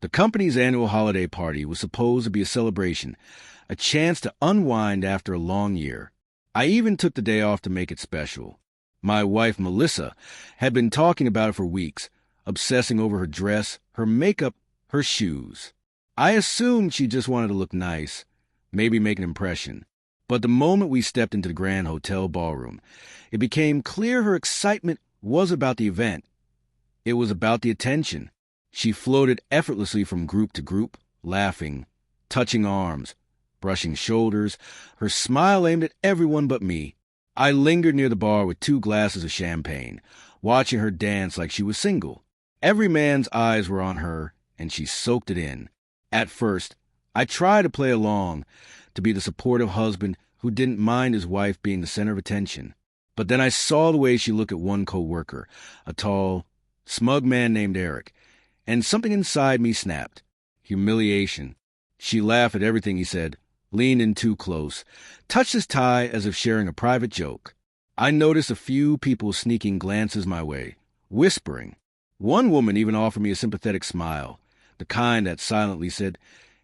The company's annual holiday party was supposed to be a celebration, a chance to unwind after a long year. I even took the day off to make it special. My wife, Melissa, had been talking about it for weeks, obsessing over her dress, her makeup, her shoes. I assumed she just wanted to look nice, maybe make an impression. But the moment we stepped into the Grand Hotel ballroom, it became clear her excitement was about the event. It was about the attention. She floated effortlessly from group to group, laughing, touching arms, brushing shoulders, her smile aimed at everyone but me. I lingered near the bar with 2 glasses of champagne, watching her dance like she was single. Every man's eyes were on her, and she soaked it in. At first, I tried to play along, to be the supportive husband who didn't mind his wife being the center of attention. But then I saw the way she looked at one co-worker, a tall, smug man named Eric, and something inside me snapped. Humiliation. She laughed at everything he said, leaned in too close, touched his tie as if sharing a private joke. I noticed a few people sneaking glances my way, whispering. One woman even offered me a sympathetic smile, the kind that silently said,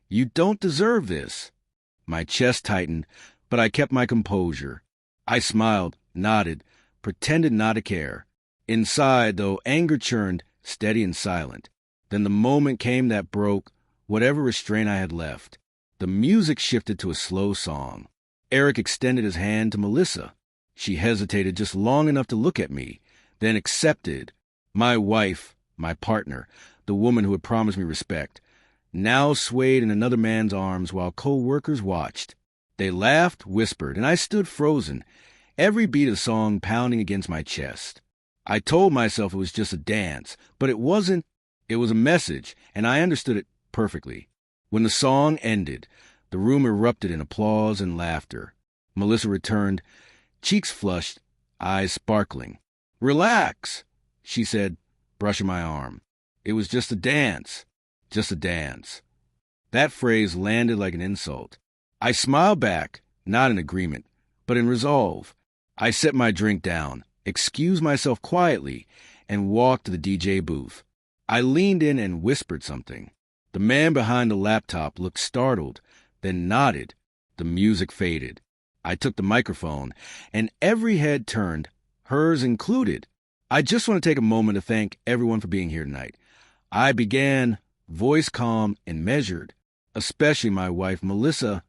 "You don't deserve this." My chest tightened, but I kept my composure. I smiled, nodded, pretended not to care. Inside, though, anger churned, steady and silent. Then the moment came that broke whatever restraint I had left. The music shifted to a slow song. Eric extended his hand to Melissa. She hesitated just long enough to look at me, then accepted. My wife, my partner, the woman who had promised me respect, now swayed in another man's arms while co-workers watched. They laughed, whispered, and I stood frozen, every beat of the song pounding against my chest. I told myself it was just a dance, but it wasn't. It was a message, and I understood it perfectly. When the song ended, the room erupted in applause and laughter. Melissa returned, cheeks flushed, eyes sparkling. "Relax," she said, brushing my arm. "It was just a dance. Just a dance." That phrase landed like an insult. I smiled back, not in agreement, but in resolve. I set my drink down, excused myself quietly, and walked to the DJ booth. I leaned in and whispered something. The man behind the laptop looked startled, then nodded. The music faded. I took the microphone, and every head turned, hers included. "I just want to take a moment to thank everyone for being here tonight." I began, voice calm and measured, especially my wife, Melissa.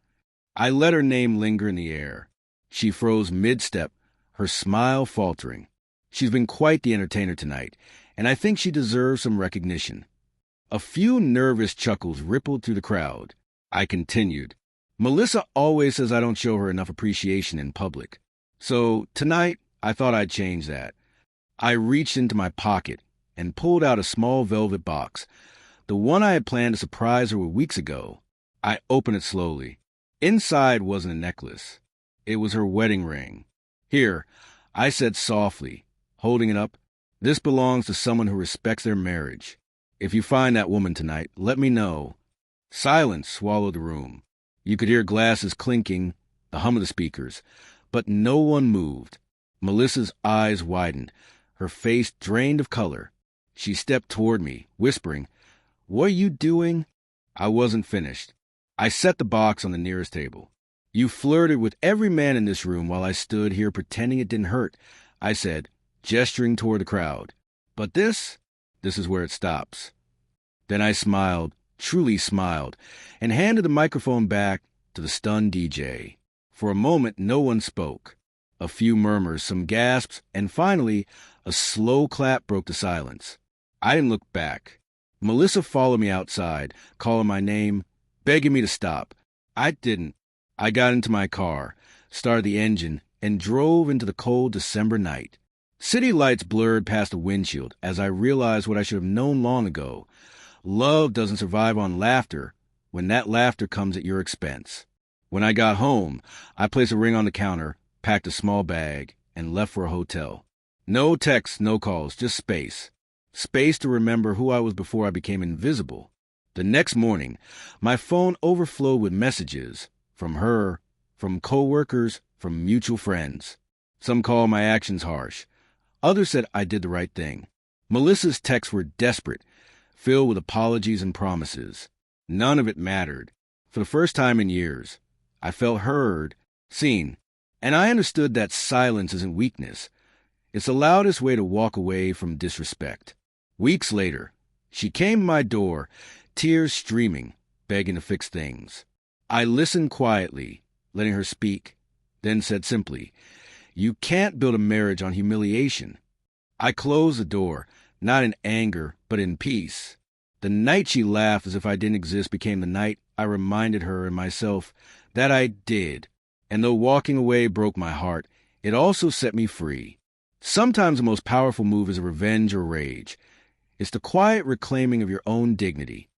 I let her name linger in the air. She froze mid-step, her smile faltering. She's been quite the entertainer tonight, and I think she deserves some recognition. A few nervous chuckles rippled through the crowd. I continued. "Melissa always says I don't show her enough appreciation in public. So tonight, I thought I'd change that." I reached into my pocket and pulled out a small velvet box, the one I had planned to surprise her with weeks ago. I opened it slowly. Inside wasn't a necklace. It was her wedding ring. "Here," I said softly, holding it up. "This belongs to someone who respects their marriage. If you find that woman tonight, let me know." Silence swallowed the room. You could hear glasses clinking, the hum of the speakers, but no one moved. Melissa's eyes widened, her face drained of color. She stepped toward me, whispering, "What are you doing?" I wasn't finished. I set the box on the nearest table. "You flirted with every man in this room while I stood here pretending it didn't hurt," I said, gesturing toward the crowd. "But this is where it stops." Then I smiled, truly smiled, and handed the microphone back to the stunned DJ. For a moment, no one spoke. A few murmurs, some gasps, and finally, a slow clap broke the silence. I didn't look back. Melissa followed me outside, calling my name, begging me to stop. I didn't. I got into my car, started the engine, and drove into the cold December night. City lights blurred past the windshield as I realized what I should have known long ago. Love doesn't survive on laughter when that laughter comes at your expense. When I got home, I placed a ring on the counter, packed a small bag, and left for a hotel. No texts, no calls, just space. Space to remember who I was before I became invisible. The next morning, my phone overflowed with messages from her, from coworkers, from mutual friends. Some called my actions harsh. Others said I did the right thing. Melissa's texts were desperate, filled with apologies and promises. None of it mattered. For the first time in years, I felt heard, seen, and I understood that silence isn't weakness. It's the loudest way to walk away from disrespect. Weeks later, she came to my door, tears streaming, begging to fix things. I listened quietly, letting her speak, then said simply, "You can't build a marriage on humiliation." I closed the door, not in anger, but in peace. The night she laughed as if I didn't exist became the night I reminded her and myself that I did. And though walking away broke my heart, it also set me free. Sometimes the most powerful move is revenge or rage. It's the quiet reclaiming of your own dignity.